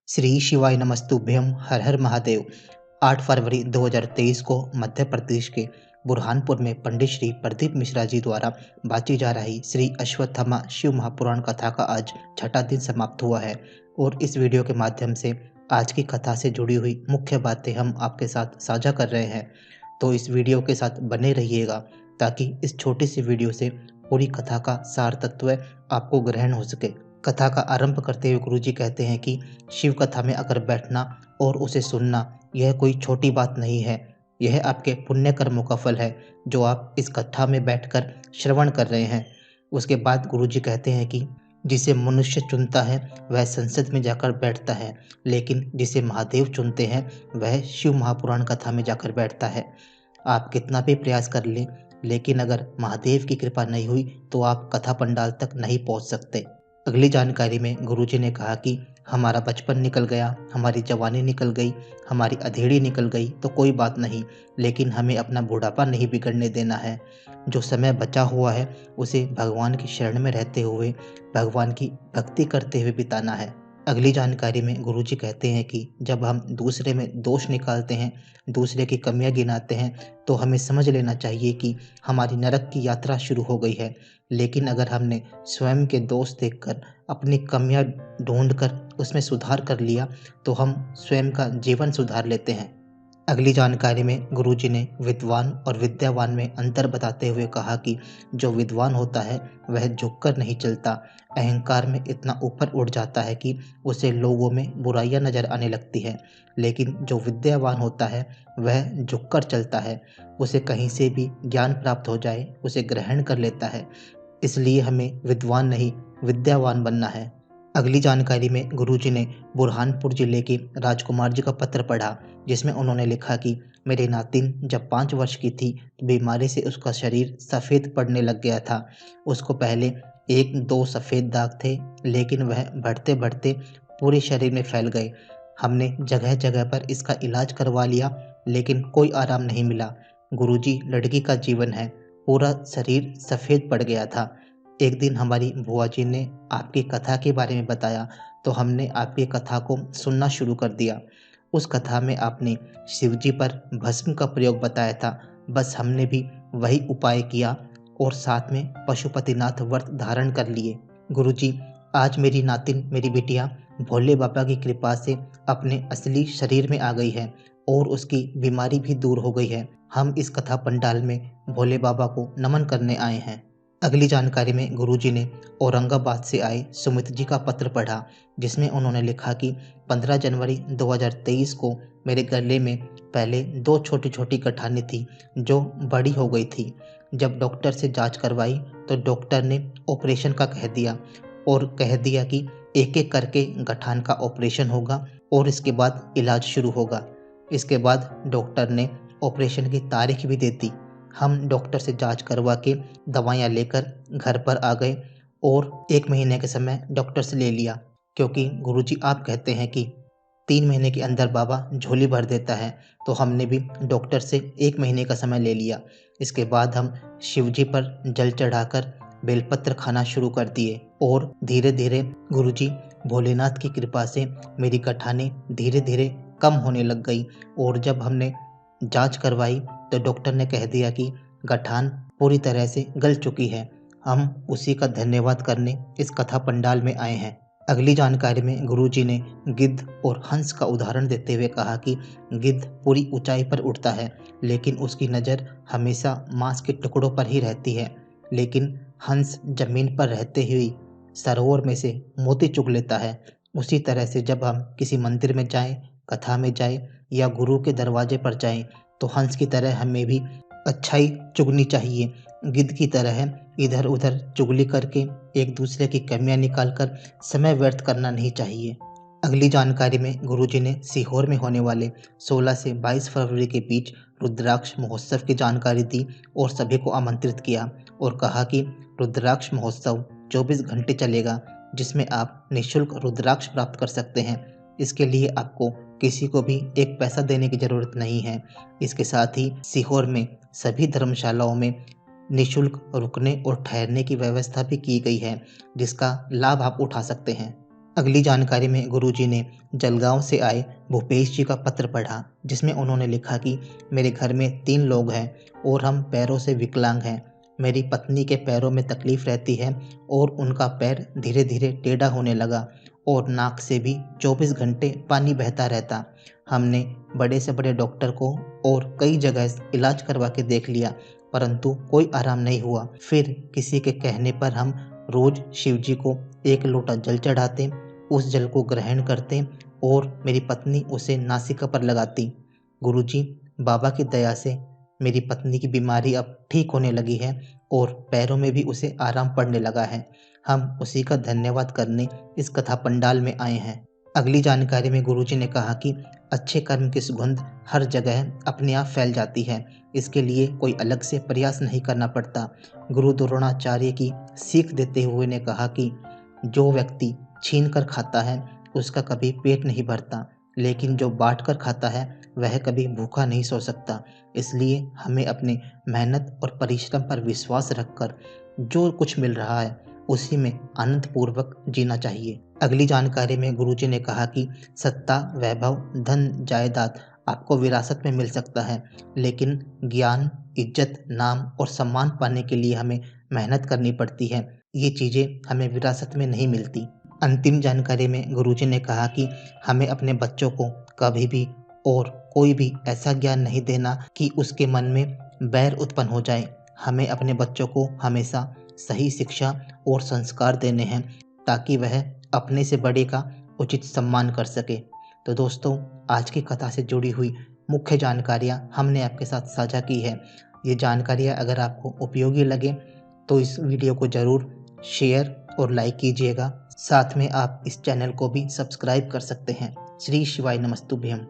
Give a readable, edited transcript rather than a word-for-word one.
श्री शिवाय नमस्तुभ्यम हर हर महादेव। 8 फरवरी 2023 को मध्य प्रदेश के बुरहानपुर में पंडित श्री प्रदीप मिश्रा जी द्वारा बांची जा रही श्री अश्वत्थामा शिव महापुराण कथा का आज छठा दिन समाप्त हुआ है और इस वीडियो के माध्यम से आज की कथा से जुड़ी हुई मुख्य बातें हम आपके साथ साझा कर रहे हैं। तो इस वीडियो के साथ बने रहिएगा ताकि इस छोटी सी वीडियो से पूरी कथा का सार तत्व आपको ग्रहण हो सके। कथा का आरंभ करते हुए गुरुजी कहते हैं कि शिव कथा में अगर बैठना और उसे सुनना यह कोई छोटी बात नहीं है। यह आपके पुण्य कर्मों का फल है जो आप इस कथा में बैठकर श्रवण कर रहे हैं। उसके बाद गुरुजी कहते हैं कि जिसे मनुष्य चुनता है वह संसद में जाकर बैठता है, लेकिन जिसे महादेव चुनते हैं वह शिव महापुराण कथा में जाकर बैठता है। आप कितना भी प्रयास कर लें, लेकिन अगर महादेव की कृपा नहीं हुई तो आप कथा पंडाल तक नहीं पहुंच सकते। अगली जानकारी में गुरुजी ने कहा कि हमारा बचपन निकल गया, हमारी जवानी निकल गई, हमारी अधेड़ी निकल गई तो कोई बात नहीं, लेकिन हमें अपना बुढ़ापा नहीं बिगड़ने देना है। जो समय बचा हुआ है उसे भगवान की शरण में रहते हुए भगवान की भक्ति करते हुए बिताना है। अगली जानकारी में गुरुजी कहते हैं कि जब हम दूसरे में दोष निकालते हैं, दूसरे की कमियां गिनाते हैं, तो हमें समझ लेना चाहिए कि हमारी नरक की यात्रा शुरू हो गई है। लेकिन अगर हमने स्वयं के दोष देखकर अपनी कमियां ढूंढकर उसमें सुधार कर लिया तो हम स्वयं का जीवन सुधार लेते हैं। अगली जानकारी में गुरुजी ने विद्वान और विद्यावान में अंतर बताते हुए कहा कि जो विद्वान होता है वह झुककर नहीं चलता, अहंकार में इतना ऊपर उठ जाता है कि उसे लोगों में बुराइयां नजर आने लगती है। लेकिन जो विद्यावान होता है वह झुककर चलता है, उसे कहीं से भी ज्ञान प्राप्त हो जाए उसे ग्रहण कर लेता है। इसलिए हमें विद्वान नहीं विद्यावान बनना है। अगली जानकारी में गुरुजी ने बुरहानपुर जिले के राजकुमार जी का पत्र पढ़ा, जिसमें उन्होंने लिखा कि मेरे नातिन जब 5 वर्ष की थी तो बीमारी से उसका शरीर सफ़ेद पड़ने लग गया था। उसको पहले 1-2 सफ़ेद दाग थे, लेकिन वह बढ़ते बढ़ते पूरे शरीर में फैल गए। हमने जगह जगह पर इसका इलाज करवा लिया, लेकिन कोई आराम नहीं मिला। गुरुजी, लड़की का जीवन है, पूरा शरीर सफ़ेद पड़ गया था। एक दिन हमारी बुआ जी ने आपकी कथा के बारे में बताया तो हमने आपकी कथा को सुनना शुरू कर दिया। उस कथा में आपने शिवजी पर भस्म का प्रयोग बताया था, बस हमने भी वही उपाय किया और साथ में पशुपतिनाथ व्रत धारण कर लिए। गुरुजी, आज मेरी नातिन, मेरी बिटिया भोले बाबा की कृपा से अपने असली शरीर में आ गई है और उसकी बीमारी भी दूर हो गई है। हम इस कथा पंडाल में भोले बाबा को नमन करने आए हैं। अगली जानकारी में गुरुजी ने औरंगाबाद से आए सुमित जी का पत्र पढ़ा, जिसमें उन्होंने लिखा कि 15 जनवरी 2023 को मेरे गले में पहले 2 छोटी छोटी गठानें थी जो बड़ी हो गई थी। जब डॉक्टर से जांच करवाई तो डॉक्टर ने ऑपरेशन का कह दिया और कह दिया कि एक एक करके गठान का ऑपरेशन होगा और इसके बाद इलाज शुरू होगा। इसके बाद डॉक्टर ने ऑपरेशन की तारीख भी दे दी। हम डॉक्टर से जांच करवा के दवाइयाँ लेकर घर पर आ गए और 1 महीने के समय डॉक्टर से ले लिया, क्योंकि गुरुजी आप कहते हैं कि 3 महीने के अंदर बाबा झोली भर देता है, तो हमने भी डॉक्टर से 1 महीने का समय ले लिया। इसके बाद हम शिवजी पर जल चढ़ाकर बेलपत्र खाना शुरू कर दिए और धीरे धीरे गुरुजी भोलेनाथ की कृपा से मेरी गठानें धीरे धीरे कम होने लग गई और जब हमने जांच करवाई तो डॉक्टर ने कह दिया कि गठान पूरी तरह से गल चुकी है। हम उसी का धन्यवाद करने इस कथा पंडाल में आए हैं। अगली जानकारी में गुरुजी ने गिद्ध और हंस का उदाहरण देते हुए कहा कि गिद्ध पूरी ऊंचाई पर उड़ता है, लेकिन उसकी नज़र हमेशा मांस के टुकड़ों पर ही रहती है। लेकिन हंस जमीन पर रहते हुए सरोवर में से मोती चुग लेता है। उसी तरह से जब हम किसी मंदिर में जाएं, कथा में जाएं या गुरु के दरवाजे पर जाएं तो हंस की तरह हमें भी अच्छाई चुगनी चाहिए। गिद्ध की तरह इधर उधर चुगली करके एक दूसरे की कमियां निकालकर समय व्यर्थ करना नहीं चाहिए। अगली जानकारी में गुरुजी ने सीहोर में होने वाले 16 से 22 फरवरी के बीच रुद्राक्ष महोत्सव की जानकारी दी और सभी को आमंत्रित किया और कहा कि रुद्राक्ष महोत्सव 24 घंटे चलेगा, जिसमें आप निःशुल्क रुद्राक्ष प्राप्त कर सकते हैं। इसके लिए आपको किसी को भी एक पैसा देने की ज़रूरत नहीं है। इसके साथ ही सीहोर में सभी धर्मशालाओं में निःशुल्क रुकने और ठहरने की व्यवस्था भी की गई है, जिसका लाभ आप उठा सकते हैं। अगली जानकारी में गुरुजी ने जलगांव से आए भूपेश जी का पत्र पढ़ा, जिसमें उन्होंने लिखा कि मेरे घर में 3 लोग हैं और हम पैरों से विकलांग हैं। मेरी पत्नी के पैरों में तकलीफ रहती है और उनका पैर धीरे धीरे टेढ़ा होने लगा और नाक से भी 24 घंटे पानी बहता रहता। हमने बड़े से बड़े डॉक्टर को और कई जगह इलाज करवा के देख लिया, परंतु कोई आराम नहीं हुआ। फिर किसी के कहने पर हम रोज शिव जी को 1 लोटा जल चढ़ाते, उस जल को ग्रहण करते और मेरी पत्नी उसे नासिका पर लगाती। गुरुजी, बाबा की दया से मेरी पत्नी की बीमारी अब ठीक होने लगी है और पैरों में भी उसे आराम पड़ने लगा है। हम उसी का धन्यवाद करने इस कथा पंडाल में आए हैं। अगली जानकारी में गुरुजी ने कहा कि अच्छे कर्म की सुगंध हर जगह अपने आप फैल जाती है। इसके लिए कोई अलग से प्रयास नहीं करना पड़ता। गुरु द्रोणाचार्य की सीख देते हुए ने कहा कि जो व्यक्ति छीन कर खाता है उसका कभी पेट नहीं भरता, लेकिन जो बांट कर खाता है वह कभी भूखा नहीं सो सकता। इसलिए हमें अपने मेहनत और परिश्रम पर विश्वास रखकर जो कुछ मिल रहा है उसी में आनंद पूर्वक जीना चाहिए। अगली जानकारी में गुरुजी ने कहा कि सत्ता, वैभव, धन, जायदाद आपको विरासत में मिल सकता है, लेकिन ज्ञान, इज्जत, नाम और सम्मान पाने के लिए हमें मेहनत करनी पड़ती है। ये चीज़ें हमें विरासत में नहीं मिलती। अंतिम जानकारी में गुरुजी ने कहा कि हमें अपने बच्चों को कभी भी और कोई भी ऐसा ज्ञान नहीं देना कि उसके मन में बैर उत्पन्न हो जाए। हमें अपने बच्चों को हमेशा सही शिक्षा और संस्कार देने हैं ताकि वह अपने से बड़े का उचित सम्मान कर सके। तो दोस्तों, आज की कथा से जुड़ी हुई मुख्य जानकारियाँ हमने आपके साथ साझा की है। ये जानकारियाँ अगर आपको उपयोगी लगे तो इस वीडियो को ज़रूर शेयर और लाइक कीजिएगा। साथ में आप इस चैनल को भी सब्सक्राइब कर सकते हैं। श्री शिवाय नमस्तुभ्यम।